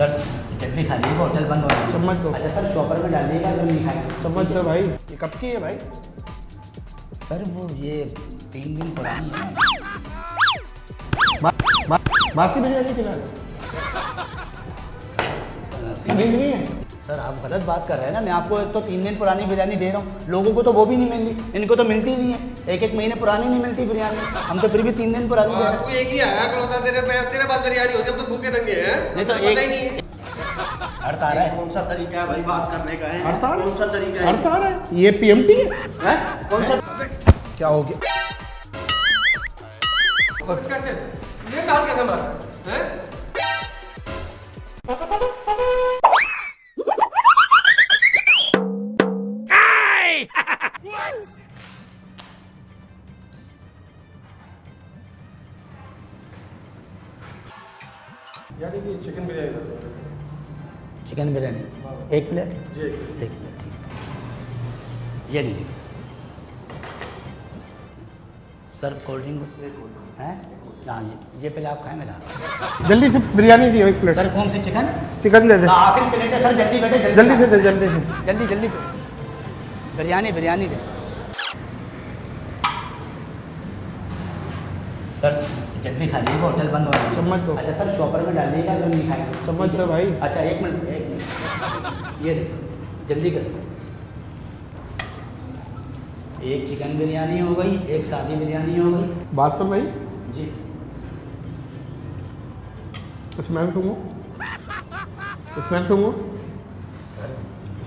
Sir जल्दी खा लीजिए, होटल बंद हो रहा है। चम्मच दो। अच्छा सर चॉपर में डालिएगा, जब नहीं खाएगा। चम्मच दो भाई। ये कब की है भाई? सर वो ये 3 दिन पुरानी है। बासी बिरयानी खिला रहे? नहीं है सर आप गलत बात कर रहे हैं ना। मैं आपको एक तो 3 दिन पुरानी बिरयानी दे रहा हूँ, लोगों को तो वो भी नहीं मिलती, इनको तो मिलती नहीं है। 1-1 महीने पुरानी नहीं मिलती बिरयानी, हम तो फिर भी 3 दिन पुरानी दे रहे हैं। तू एक ही आया कलौता, तेरे पास बिरयानी होती है, हम तो भूखे दंगे हैं। नहीं तो पता ही एक नहीं है। अर्थ आ रहा है। कौन सा तरीका है भाई बात करने का है? अर्थ आ रहा है? कौन सा तरीका है? अर्थ आ रहा है? ये पीएमटी है? हैं? कौन सा? क्या हो गया? कैसे ये बात कैसे बात हैं? यार ये चिकन बिरयानी बता दो। Chicken biryani 1 plate. जी 1 प्लेट ठीक। ये लीजिए सर, कोल्ड ड्रिंक है। हाँ जी, ये पहले आप खाएं, मैं ला रहा हूँ। जल्दी से बिरयानी दियो 1 प्लेट। सर कौन सी चिकन? चिकन दे दे, आखिरी प्लेट है सर, जल्दी बैठे, जल्दी से दे, जल्दी से। जल्दी जल्दी बिरयानी दे। सर जल्दी खा लीजिए, होटल बंद हो रहा है। चम्मच दो। अच्छा सर चॉपर में डालिएगा, जब नहीं खाएगा। चम्मच दो भाई। अच्छा 1 मिनट ये देखो, जल्दी करो। 1 चिकन बिरयानी हो गई, 1 सादी बिरयानी हो गई। बात सुन भाई, जी स्मेल सूंघो, स्मेल सूंघो,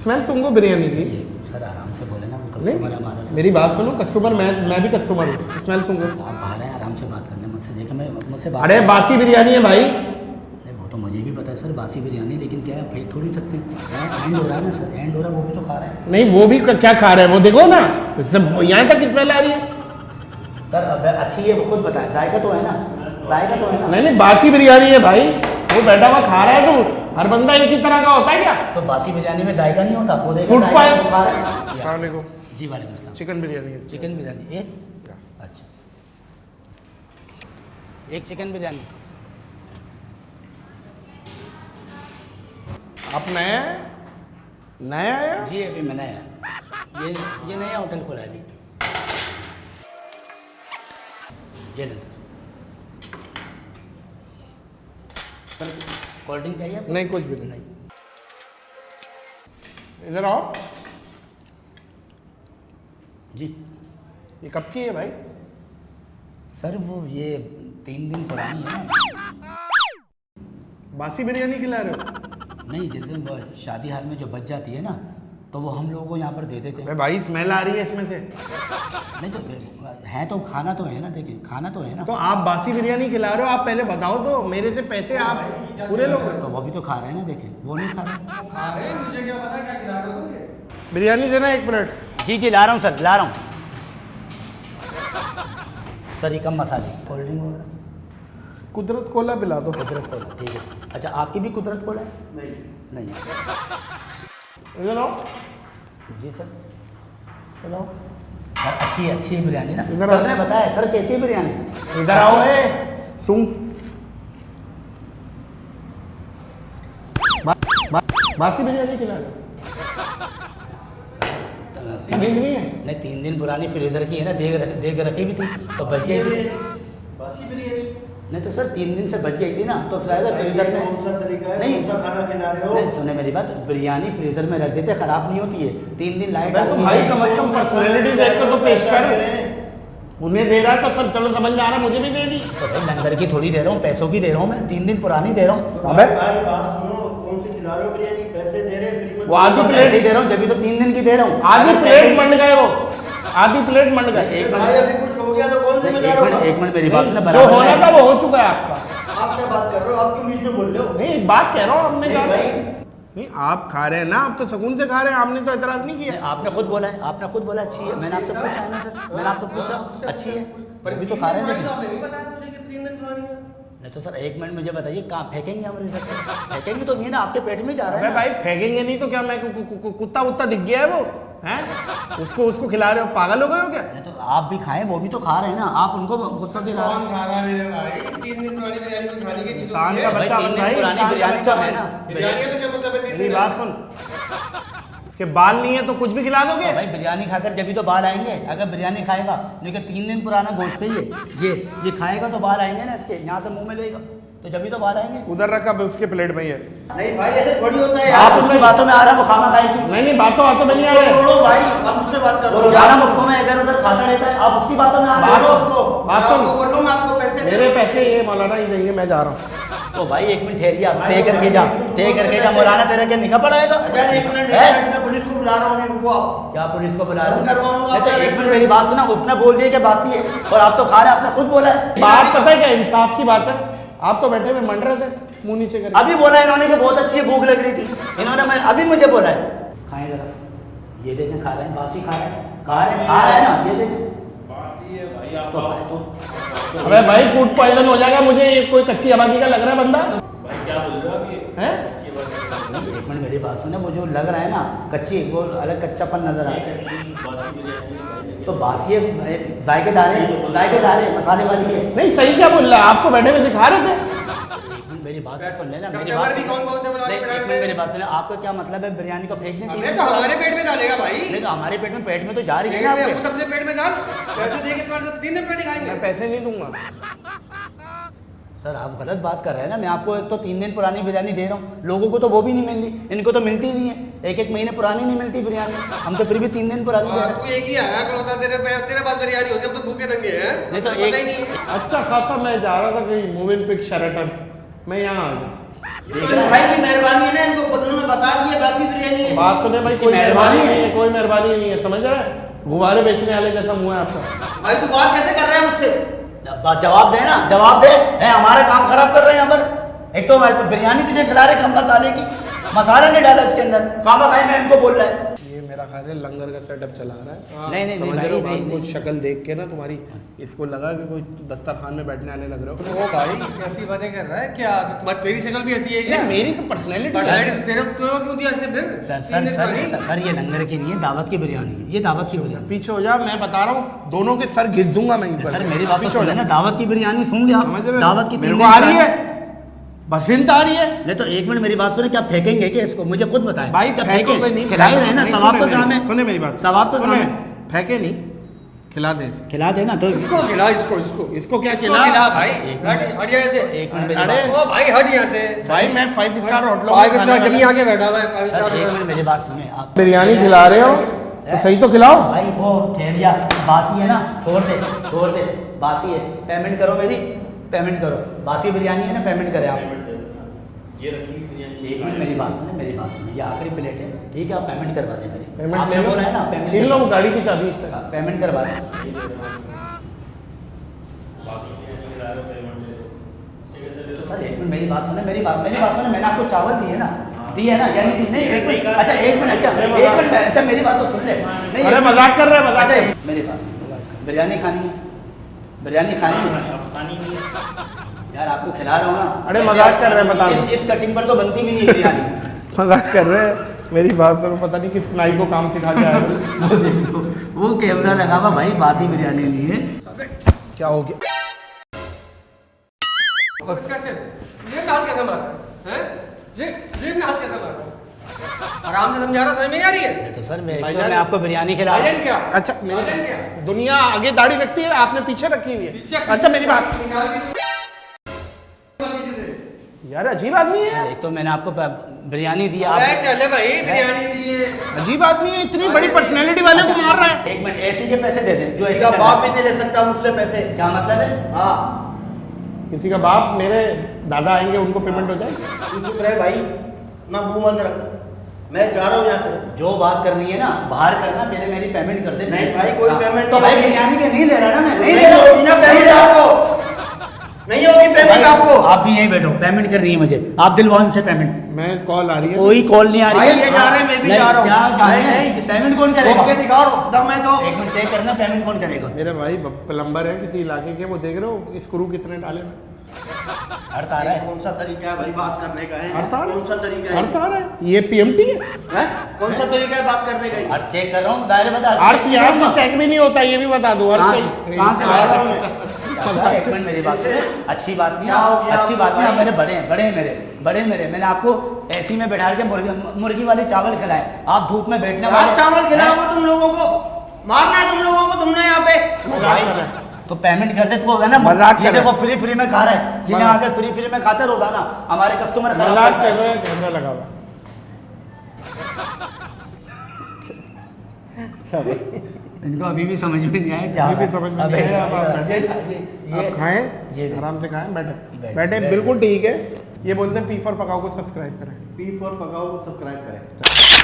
स्मेल सूंघो बिरयानी की। ये सर आराम से बोले ना, वो नहीं, कस्टमर है हमारा। सर मेरी बात सुनो, कस्टमर मैं भी कस्टमर हूँ। स्मेल सूंघो। आप बाहर हैं, आराम से बात करने मुझसे। देखो मैं मुझसे बात अरे बासी बिरयानी है भाई। नहीं, वो तो मुझे भी पता है सर, बासी बिरयानी, लेकिन क्या है फेंक थोड़ी सकते हैं। एंड हो रहा है ना सर, एंड हो रहा है, वो भी तो खा रहे हैं। नहीं, वो भी क्या खा रहे हैं वो देखो ना, यहाँ तक स्मेल आ रही है। सर अब अच्छी है, वो खुद बताएं, जायका तो है ना, जायका तो है ना। नहीं बासी बिरयानी है भाई, वो बैठा हुआ खा रहा है। तो हर बंदा एक ही तरह का होता है क्या? तो बासी बिरयानी में जायका नहीं होता, वो देखो फूड जायका पाए। तो खा रहे हैं। अस्सलाम वालेकुम। जी वालेकुम अस्सलाम। चिकन बिरयानी है। चिकन बिरयानी 1। अच्छा 1 चिकन बिरयानी। आप नया आया? जी अभी मैंने ये नया होटल खोला है अभी। ये लें सर, कोल्ड ड्रिंक चाहिए आपको? नहीं, कुछ भी नहीं। इधर आओ। जी ये कब की है भाई? सर वो ये 3 दिन पुरानी है ना। बासी बिरयानी खिला रहे हो? नहीं, जिस दिन वो शादी हाल में जो बच जाती है ना, तो वो हम लोगों को यहाँ पर दे देते हैं। अबे भाई स्मेल आ रही है इसमें से। नहीं तो है, तो खाना तो है ना, देखिए खाना तो है ना। तो आप बासी बिरयानी खिला रहे हो, आप पहले बताओ तो, मेरे से पैसे आप पूरे लोग। तो वो भी तो खा रहे हैं ना, देखिए वो नहीं खा रहे। खा रहे हैं, मुझे क्या पता क्या खिला रहे हो तुम ये? बिरयानी देना 1 मिनट। जी ला रहा हूँ सर, ला रहा हूँ सर। ये कम मसाले, कोल्ड ड्रिंक वगैरह। कुदरत कोला पिला दो। कुदरत कोला ठीक है। अच्छा आपकी भी कुदरत कोला है? नहीं इधर आओ। जी सर, चलो सर, अच्छी बिरयानी ना इधर सर। आओ। ने बताया सर कैसी है बिरयानी। इधर आओ। सुन, बासी बिरयानी खिला रहे हो? नहीं है। नहीं 3 दिन पुरानी फ्रीजर की है ना, देख रखी भी थी तो बच गई थी। बासी बिरयानी? नहीं तो सर 3 दिन से बच गई थी ना, तो शायद फ्रीजर में। कौन सा तरीका है? नहीं। कौन सा खाना खिला रहे हो? नहीं सुने मेरी बात, बिरयानी फ्रीजर में रख देते, खराब नहीं होती है। 3 दिन लाइट तो भाई कम से कम पर्सनैलिटी देख के तो पेश कर। उन्हें दे रहा है तो सब चलो समझ में आ रहा है, मुझे भी दे दी। तो भाई लंगर की थोड़ी दे रहा हूँ, पैसों की दे रहा हूँ मैं। 3 दिन पुरानी दे रहा हूँ। अबे भाई बात सुनो, कौन सी खिला रहे हो बिरयानी? पैसे दे रहे हैं फ्री में? वो आधी पैसे प्लेट दे रहा हूँ, जब तो 3 दिन की दे रहा हूँ। आधी प्लेट मंड गए, वो आधी प्लेट मंड गए। एक भाई अभी कुछ हो गया तो कौन जिम्मेदार होगा? मिनट मेरी बात सुनो। जो बराबर होना है। था वो हो चुका है आपका। आप क्या बात कर रहे हो? आप क्यों बीच में बोल रहे हो? नहीं, एक बात कह रहा हूँ, हमने नहीं कहा भाई। नहीं, आप खा रहे हैं ना, आप तो सुकून से खा रहे हैं, आपने तो एतराज नहीं किया। आपने खुद बोला है, आपने खुद बोला अच्छी है। मैंने आपसे पूछा है ना सर, मैंने आपसे पूछा अच्छी है, अभी तो खा रहे हैं। आपने नहीं बताया मुझे कि 3 दिन पुरानी है। नहीं तो सर 1 मिनट मुझे बताइए, कहाँ फेंकेंगे हम रिजल्ट? फेंकेंगे तो नहीं ना, आपके पेट में जा रहा अबे है ना। भाई फेंकेंगे नहीं तो क्या, मैं कुत्ता वुत्ता दिख गया है वो? हैं? उसको खिला रहे हो, पागल हो गए हो क्या? अरे तो आप भी खाएं, वो भी तो खा रहे हैं ना, आप उनको गुस्सा दिला रहे कौन हैं। खा रहा है मेरे भाई? 3 दिन पुरानी बिरयानी को खाने की चीज इंसान होती का है। बच्चा भाई, बन 3 दिन भाई, पुरानी इंसान का बिरयानी बच्चा तो है बन। ना। बिरयानी है तो क्या मतलब है 3 मेरी दिन? बात सुन, इसके बाल नहीं है तो कुछ भी खिला दोगे? भाई बिरयानी खाकर जब भी तो बाल आएंगे, अगर बिरयानी खाएगा, लेकिन 3 दिन पुराना गोश्त है ये खाएगा तो बाल आएंगे ना इसके, यहाँ से मुंह में लेगा तो जब भी तो बाल आएंगे। उधर रखा उसके प्लेट में ही है। नहीं भाई ऐसे थोड़ी होता है आप यार। उसकी बातों में आ रहा है, वो खाना खाएगी नहीं बातों में नहीं आ रहे। छोड़ो भाई, अब मुझसे बात और करो। रोजाना मुफ्तों में इधर उधर खाता रहता है, आप उसकी बातों में आ रहे बात हो। सुन, उसको बात सुन। आपको बोलो, मैं आपको पैसे दे मेरे पैसे ये मौलाना ही देंगे, मैं जा रहा हूँ। तो भाई 1 मिनट ठहरिए, आप तय करके जा, मौलाना तेरा क्या निकाह पड़ाएगा? अगर 1 मिनट है? मैं पुलिस को बुला रहा हूँ, नहीं रुको आप। क्या पुलिस को बुला रहा हूँ? करवाऊंगा नहीं तो आपका 1 मिनट मेरी बात सुना, उसने बोल दिया कि बासी है और आप तो खा रहे हैं, आपने खुद बोला है। बात पता है क्या, इंसाफ की बात है। आप तो बैठे हुए मंड रहे थे, मुंह नीचे करके। अभी बोला इन्होंने कि बहुत अच्छी भूख लग रही थी, इन्होंने अभी मुझे बोला है खाएं जरा, ये देखें खा रहे हैं, बासी खा रहे हैं ना, ये देखें तो भाई तो अबे भाई फूड पॉइजन हो जाएगा, मुझे ये कोई कच्ची आबादी का लग रहा है बंदा। हैं? एक मिनट मेरी बात सुने, मुझे लग रहा है ना कच्ची, वो अलग कच्चापन नजर आ रहा है। तो बासी है, जायकेदार है, मसाले वाली है। नहीं सही क्या बोल रहा है, आप तो बैठे हुए खा रहे थे। मेरी बात तो सुन लेना, मेरी कस्टमर बात भी कौन-कौन से बुला नहीं, के एक बुलाए मिनट मेरी थे? बात सुने, आपका क्या मतलब है बिरयानी को फेंकने के हमें तो हमारे पेट में डालेगा भाई। नहीं तो हमारे पेट में तो जा रही है पेट ना में आपके। खुद अपने पेट में डाल, पैसे दे के तुम्हारे से 3 दिन पुरानी खाएंगे। मैं पैसे नहीं दूंगा। सर आप गलत बात कर रहे हैं ना, मैं आपको एक तो 3 दिन पुरानी बिरयानी दे रहा हूँ, लोगों को तो वो भी नहीं मिल रही, इनको तो मिलती ही नहीं है, 1 महीने पुरानी नहीं मिलती बिरयानी, हम तो फिर भी 3 दिन पुरानी दे रहे हैं। तू एक ही आया कल होता तेरे पास बिरयानी होती, हम तो भूखे नंगे हैं। नहीं तो पता एक- ही नहीं है। अच्छा खासा मैं जा रहा था कहीं मूविंग पिक शेराटन, मैं यहाँ आ गया। तो भाई की मेहरबानी है ना, इनको उन्होंने बता दिया बासी बिरयानी है। बात सुने भाई, इसकी कोई मेहरबानी मेहरबानी है। नहीं है, कोई मेहरबानी नहीं है, समझ रहे हैं? गुब्बारे बेचने वाले जैसा मुंह है आपका। भाई तू बात कैसे कर रहा है मुझसे? जवाब दे ना, जवाब दे, है हमारा काम खराब कर रहे हैं यहाँ पर। एक तो बिरयानी तुझे खिला रहे कम मसाले की, मसाला नहीं डाला इसके अंदर, खामा खाई में इनको बोल रहा है। ये मेरा ख्याल है लंगर का सेटअप चला रहा है। नहीं समझ भाई, रहे हो नहीं, बात? नहीं। कुछ शक्ल देख के ना तुम्हारी इसको लगा कि कोई दस्तरखान में बैठने वाले लग रहे हो। ओ भाई कैसी बातें कर रहा है क्या? तेरी शक्ल भी ऐसी है क्या? नहीं, मेरी तो पर्सनैलिटी पर्सनैलिटी तेरे क्यों दिया इसने फिर? सर 3 सर दिन सर पुरानी? सर, सर ये लंगर की नहीं है, दावत की बिरयानी है, ये दावत की बिरयानी। पीछे हो जा, मैं बता रहा हूँ दोनों के सर घिस दूंगा मैं ऊपर। सर मेरी बात तो पीछे हो सुन जा। लेना, दावत की बिरयानी सुन लिया, समझ रहे हो? दावत की मेरे 3 को दिन आ रही पुरानी- है, बसंत आ रही है। नहीं तो 1 मिनट मेरी बात सुने, क्या फेंकेंगे क्या इसको, मुझे खुद बताएं। भाई क्या फेंको फेंकें? कोई नहीं, खिला ही रहे ना, नहीं, सवाब सुने तो काम है। सुने मेरी बात, सवाब तो काम सुने, है। फेंके नहीं, खिला दे इसे। खिला देना तो इसको खिला, इसको इसको क्या इसको खिला भाई। एक हट मिनट। हट यहाँ से। 1 मिनट मेरी अरे, बात- ओ भाई हट यहाँ से। भाई मैं 5 स्टार होटलों 5 स्टार जब ही आके बैठा हुआ है 5 सर स्टार 1 मिनट मेरी बात सुने आप। बिरयानी खिला रहे हो तो सही तो खिलाओ। भाई वो ठहरिया, बासी है ना, छोड़ दे, बासी है, पेमेंट करो मेरी, पेमेंट करो, बासी बिरयानी है ना, पेमेंट करें आप। ये रखी बिरयानी। 1 मिनट मेरी बात सुने, ये आखिरी प्लेट है, ठीक है, आप पेमेंट करवा दें मेरी। पेमेंट आपने ले लो, बोला है ना, पेमेंट छीन लो गाड़ी की चाबी इससे। पेमेंट करवा दें। बासी बिरयानी खिला रहे हो, पेमेंट ले लो। इससे कैसे ले तो लो? सर 1 मिनट मेरी बात सुने, मेरी बात सुने, मैंने आपको चावल दिए ना, दिए ना, यानी दी नहीं, 1 मिनट, अच्छा 1 मिनट, अच्छा मेरी बात तो सुन ले। नहीं, अरे मजाक कर रहे हैं, मजाक अच्छा कर रहे हैं। मेरी बात, बिरयानी खानी है, बिरयानी खानी है अब खानी नहीं है। यार, आपको खिला रहा हूँ ना। अरे ऐसे मजाक कर रहे हैं, बता दो। इस कटिंग पर तो बनती भी नहीं है बिरयानी। मजाक कर रहे हैं, मेरी बात सुनो, पता नहीं किस नाई को काम सिखा के आया हो। वो देखो, वो कैमरा लगा हुआ भाई, बासी बिरयानी नहीं है। क्या हो गया? और कैसे जेब में हाथ कैसे मारा हैं? जेब में हाथ कैसे मारा? आराम से समझा रहा, समझ में नहीं आ रही है? तो सर मैं भाईजान, मैं आपको बिरयानी खिला रहा भाईजान हूँ। क्या? अच्छा भाईजान क्या? दुनिया आगे दाढ़ी रखती है, आपने पीछे रखी हुई पीछे- है। अच्छा मेरी बात, निकाल के पीछे से। यार अजीब आदमी है, एक तो मैंने आपको बिरयानी दी, अरे आप चले भाई बिरयानी दिए। अजीब आदमी है, इतनी बड़ी पर्सनैलिटी वाले को मार रहा है। 1 मिनट, एसी के पैसे दे दें, जो एसी इसका बाप भी नहीं ले सकता मुझसे पैसे। क्या मतलब है? हाँ किसी का बाप, मेरे दादा आएंगे, उनको पेमेंट हो जाएगी। तू चुप रहे भाई, ना मुंह बंद रख, मैं जा रहा हूँ यहाँ से। जो बात करनी है ना बाहर करना, पहले मेरी पेमेंट कर दे। नहीं भाई, कोई हाँ, पेमेंट तो नहीं भाई होगी। बिरयानी के नहीं ले रहा ना मैं, नहीं ले नहीं रहा होगी ना पेमेंट आपको, नहीं होगी पेमेंट भाई, आपको। आप भी यहीं बैठो, पेमेंट करनी है मुझे, आप दिलवान से पेमेंट। मैं कॉल आ रही है, कोई कॉल नहीं आ रही भाई है। ये जा रहे हैं, मैं भी नहीं, जा रहा हूँ। क्या जा रहे नहीं, हैं? पेमेंट कौन करेगा? ओके दिखाओ दम है तो। 1 मिनट तय करना, पेमेंट कौन करेगा? मेरे भाई प्लम्बर है किसी इलाके के, वो देख रहे हो स्क्रू कितने डाले हैं? अर्थ आ रहा है? कौन सा तरीका है भाई बात करने का है? अर्थ आ रहा है? कौन सा तरीका है? अर्थ आ रहा है? ये पीएमटी है। हैं? कौन सा तरीका है बात करने का? अर्थ चेक कर रहा हूँ, दायरे बता। अर्थ यहाँ से चेक भी नहीं होता, ये भी बता दो। कहाँ अर्थ से- कहाँ से लाया था? चाचा, एक मिनट मेरी बात सुनो। अच्छी बात नहीं है, अच्छी बात नहीं है। मेरे बड़े हैं, बड़े मेरे। मैंने आपको ऐसी में बैठा के मुर्गी वाले चावल खिलाए, आप धूप में बैठने वाले चावल खिलाओगे तुम लोगों को, मारना है तुम लोगों को तुमने यहाँ पे। भाई तो पेमेंट कर दे तो होगा ना। मजाक ये कर देखो फ्री में खा रहा है, ये मजाक। अगर फ्री में खाता रोजाना हमारे कस्टमर खराब मजाक करता कर है। रहे हैं, कैमरा लगा हुआ। इनको अभी भी समझ में नहीं आया क्या अभी भी हो रहा है। समझ में अबे, नहीं आया, आप ये आप खाएं, ये देखो। आराम से खाएं, बैठे बैठे, बैठे, बैठे। बिल्कुल ठीक है। ये बोलते हैं पी फॉर पकाओ को सब्सक्राइब करें। पी फॉर पकाओ को सब्सक्राइब करें।